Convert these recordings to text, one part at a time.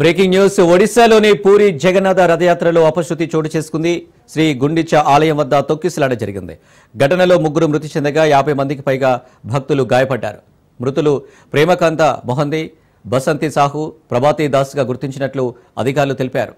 Breaking news. ఒడిశాలోని పూరి జగన్నాథ రథయాత్రలో అపశృతి చోటు చేసుకుంది. శ్రీ గుండిచ ఆలయం వద్ద తొక్కిసలాట జరిగింది. ఘటనలో 3 మృతి చెందగా 50 మందికి పైగా భక్తులు గాయపడ్డారు. మృతులు ప్రేమకాంత మొహంది, బసంతి సాహు, ప్రభాతి దాస్గా గుర్తించినట్లు అధికారులు తెలిపారు.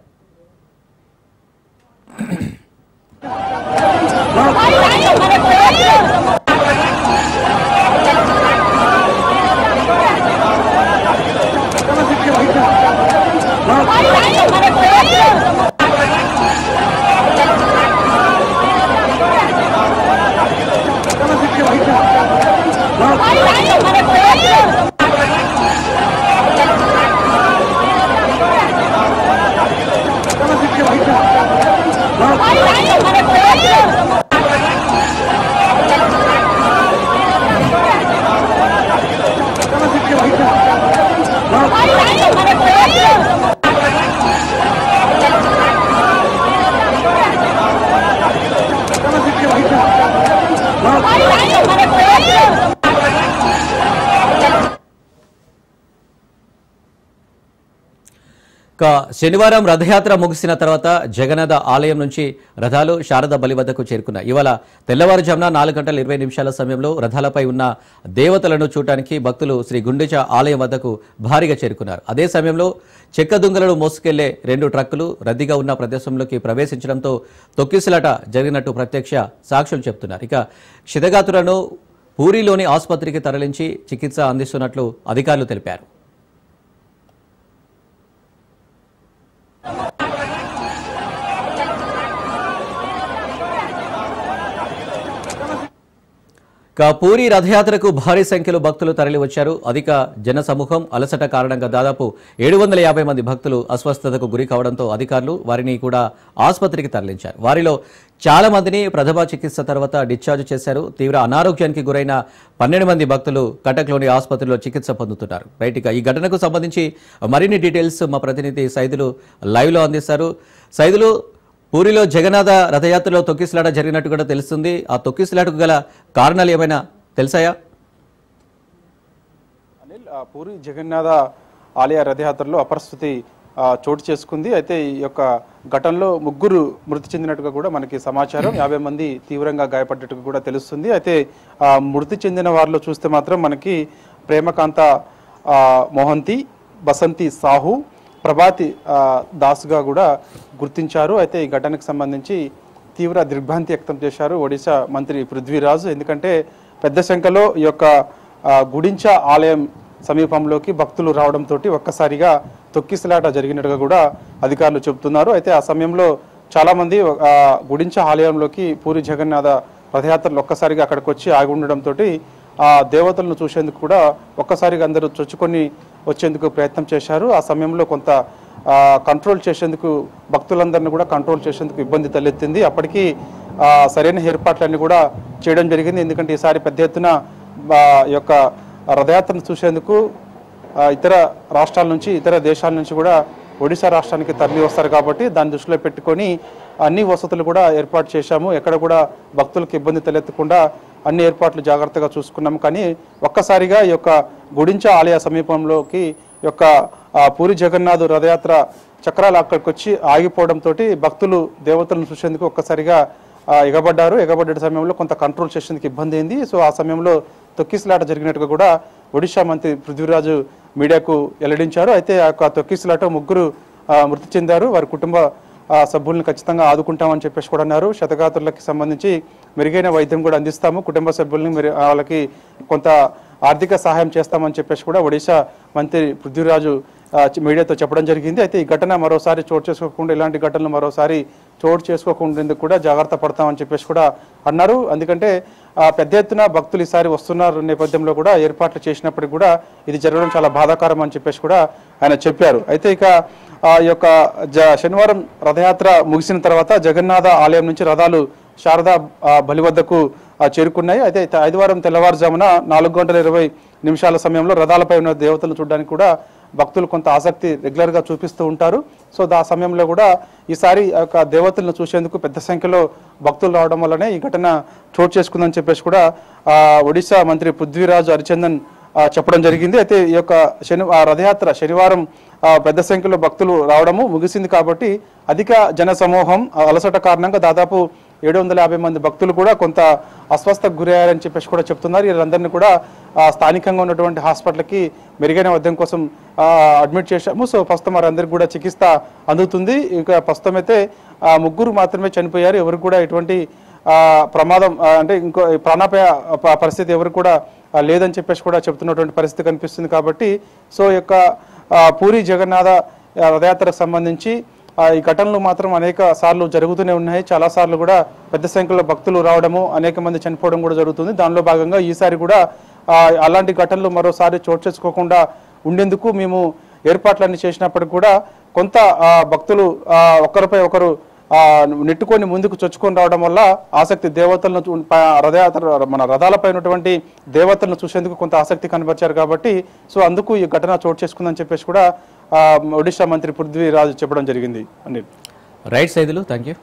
శనివారం రథయాత్ర ముగిసిన తర్వాత జగన్నాథ ఆలయం నుంచి రథాలు శారద బలి వద్దకు చేరుకున్నాయి. ఇవాళ తెల్లవారుజామున 4:20 సమయంలో రథాలపై ఉన్న దేవతలను చూడటానికి భక్తులు శ్రీ గుండిచ ఆలయం వద్దకు భారీగా చేరుకున్నారు. అదే సమయంలో చెక్క దుంగలను మోసుకెళ్లే 2 ట్రక్కులు రద్దీగా ఉన్న ప్రదేశంలోకి ప్రవేశించడంతో తొక్కిసలాట జరిగినట్టు ప్రత్యక్ష సాక్షులు చెబుతున్నారు. ఇక క్షతగాత్రులను పూరిలోని ఆసుపత్రికి తరలించి చికిత్స అందిస్తున్నట్లు అధికారులు తెలిపారు. పూరి రథయాత్రకు భారీ సంఖ్యలో భక్తులు తరలివచ్చారు. అధిక జన సమూహం, అలసట కారణంగా దాదాపు 750 మంది భక్తులు అస్వస్థతకు గురి కావడంతో అధికారులు వారిని కూడా ఆసుపత్రికి తరలించారు. వారిలో చాలా మందిని ప్రథమ చికిత్స తర్వాత డిశ్చార్జ్ చేశారు. తీవ్ర అనారోగ్యానికి గురైన 12 మంది భక్తులు కటక్లోని ఆసుపత్రిలో చికిత్స పొందుతున్నారు. రైట్గా ఈ ఘటనకు సంబంధించి మరిన్ని డీటెయిల్స్ మా ప్రతినిధి సైదులు లైవ్లో అందిస్తారు. సైదులు, పూరిలో జగన్నాథ రథయాత్రలో తొక్కిసలాట జరిగినట్టు కూడా తెలుస్తుంది. ఆ తొక్కిసలాటకు గల కారణాలు ఏమైనా తెలుసాయా? అనిల్, పూరి జగన్నాథ ఆలయ రథయాత్రలో అపరిస్థితి చోటు చేసుకుంది. అయితే ఈ యొక్క ఘటనలో 3 మృతి చెందినట్టుగా కూడా మనకి సమాచారం. 50 మంది తీవ్రంగా గాయపడ్డట్టుగా కూడా తెలుస్తుంది. అయితే మృతి చెందిన వారిలో చూస్తే మాత్రం మనకి ప్రేమకాంత మొహంతి, బసంతి సాహు, ప్రభాతి దాస్గా కూడా గుర్తించారు. అయితే ఈ ఘటనకు సంబంధించి తీవ్ర దిగ్భ్రాంతి వ్యక్తం చేశారు ఒడిశా మంత్రి పృథ్వీరాజ్. ఎందుకంటే పెద్ద సంఖ్యలో ఈ యొక్క గుడించ ఆలయం సమీపంలోకి భక్తులు రావడంతో ఒక్కసారిగా తొక్కిసలాట జరిగినట్టుగా కూడా అధికారులు చెబుతున్నారు. అయితే ఆ సమయంలో చాలామంది గుడించ ఆలయంలోకి పూరి జగన్నాథ రథయాత్రలు ఒక్కసారిగా అక్కడికి వచ్చి ఆగి ఉండడంతో ఆ దేవతలను చూసేందుకు కూడా ఒక్కసారిగా అందరూ చొచ్చుకొని వచ్చేందుకు ప్రయత్నం చేశారు. ఆ సమయంలో కొంత కంట్రోల్ చేసేందుకు, భక్తులందరినీ కూడా కంట్రోల్ చేసేందుకు ఇబ్బంది తలెత్తింది. అప్పటికి సరైన ఏర్పాట్లన్నీ కూడా చేయడం జరిగింది. ఎందుకంటే ఈసారి పెద్ద ఎత్తున ఈ యొక్క రథయాత్రను చూసేందుకు ఇతర రాష్ట్రాల నుంచి, ఇతర దేశాల నుంచి కూడా ఒడిశా రాష్ట్రానికి తరలి వస్తారు కాబట్టి దాన్ని దృష్టిలో పెట్టుకొని అన్ని వసతులు కూడా ఏర్పాటు చేశాము. ఎక్కడ కూడా భక్తులకు ఇబ్బంది తలెత్తకుండా అన్ని ఏర్పాట్లు జాగ్రత్తగా చూసుకున్నాము. కానీ ఒక్కసారిగా ఈ యొక్క గుడించ ఆలయ సమీపంలోకి యొక్క పూరి జగన్నాథ్ రథయాత్ర చక్రాలు అక్కడికి వచ్చి ఆగిపోవడంతో భక్తులు దేవతలను చూసేందుకు ఒక్కసారిగా ఎగబడ్డ సమయంలో కొంత కంట్రోల్ చేసేందుకు ఇబ్బంది అయింది. సో ఆ సమయంలో తొక్కిసలాట జరిగినట్టుగా కూడా ఒడిశా మంత్రి పృథ్వీరాజు మీడియాకు వెల్లడించారు. అయితే ఆ యొక్క తొక్కిసలాట 3 మృతి చెందారు. వారి కుటుంబ సభ్యులను ఖచ్చితంగా ఆదుకుంటామని చెప్పేసి కూడా అన్నారు. క్షతగాత్రులకు సంబంధించి మెరుగైన వైద్యం కూడా అందిస్తాము, కుటుంబ సభ్యుల్ని వాళ్ళకి కొంత ఆర్థిక సహాయం చేస్తామని చెప్పేసి కూడా ఒడిశా మంత్రి పృథ్వీరాజు మీడియాతో చెప్పడం జరిగింది. అయితే ఈ ఘటన మరోసారి చోటు చేసుకోకుండా, ఇలాంటి ఘటనలు మరోసారి చోటు చేసుకోకుండా కూడా జాగ్రత్త పడతామని చెప్పేసి కూడా అన్నారు. ఎందుకంటే పెద్ద ఎత్తున భక్తులు ఈసారి వస్తున్నారు నేపథ్యంలో కూడా ఏర్పాట్లు చేసినప్పటికీ కూడా ఇది జరగడం చాలా బాధాకరం అని చెప్పేసి కూడా ఆయన చెప్పారు. అయితే ఇక ఈ యొక్క శనివారం రథయాత్ర ముగిసిన తర్వాత జగన్నాథ ఆలయం నుంచి రథాలు శారదా బలి వద్దకు చేరుకున్నాయి. అయితే ఆదివారం తెల్లవారుజామున 4:20 సమయంలో రథాలపై ఉన్న దేవతలు చూడడానికి కూడా భక్తులు కొంత ఆసక్తి రెగ్యులర్గా చూపిస్తూ ఉంటారు. సో ఆ సమయంలో కూడా ఈసారి యొక్క దేవతలను చూసేందుకు పెద్ద సంఖ్యలో భక్తులు రావడం వల్లనే ఈ ఘటన చోటు చేసుకుందని చెప్పేసి కూడా ఒడిశా మంత్రి పృథ్వీరాజ్ హరిచందన్ చెప్పడం జరిగింది. అయితే ఈ యొక్క రథయాత్ర శనివారం పెద్ద సంఖ్యలో భక్తులు రావడము ముగిసింది కాబట్టి అధిక జన సమూహం అలసట కారణంగా దాదాపు 750 మంది భక్తులు కూడా కొంత అస్వస్థకు గురయ్యారని చెప్పేసి కూడా చెప్తున్నారు. వీళ్ళందరినీ కూడా స్థానికంగా ఉన్నటువంటి హాస్పిటల్కి మెరుగైన వైద్యం కోసం అడ్మిట్ చేశాము. సో ప్రస్తుతం వారందరికీ కూడా చికిత్స అందుతుంది. ఇక ప్రస్తుతం అయితే 3 మాత్రమే చనిపోయారు. ఎవరు కూడా ఎటువంటి ప్రమాదం అంటే ఇంకో ప్రాణాపాయ పరిస్థితి ఎవరు కూడా లేదని చెప్పేసి కూడా చెప్తున్నటువంటి పరిస్థితి కనిపిస్తుంది. కాబట్టి సో ఈ యొక్క పూరి జగన్నాథ రథయాత్రకు సంబంధించి ఈ ఘటనలు మాత్రం అనేక సార్లు జరుగుతూనే ఉన్నాయి. చాలా సార్లు కూడా పెద్ద సంఖ్యలో భక్తులు రావడము, అనేక మంది చనిపోవడం కూడా జరుగుతుంది. దానిలో భాగంగా ఈసారి కూడా అలాంటి ఘటనలు మరోసారి చోటు చేసుకోకుండా ఉండేందుకు మేము ఏర్పాట్లన్నీ చేసినప్పటికీ కూడా కొంత భక్తులు ఒకరిపై ఒకరు నెట్టుకొని ముందుకు చొచ్చుకొని రావడం వల్ల ఆసక్తి దేవతలను రథయాత్ర మన రథాలపై ఉన్నటువంటి దేవతలను చూసేందుకు కొంత ఆసక్తి కనబరిచారు. కాబట్టి సో అందుకు ఈ ఘటన చోటు చేసుకుందని చెప్పేసి కూడా ఒడిశా మంత్రి పృథ్వీరాజ్ చెప్పడం జరిగింది. Anil. Right Saidulu, thank you.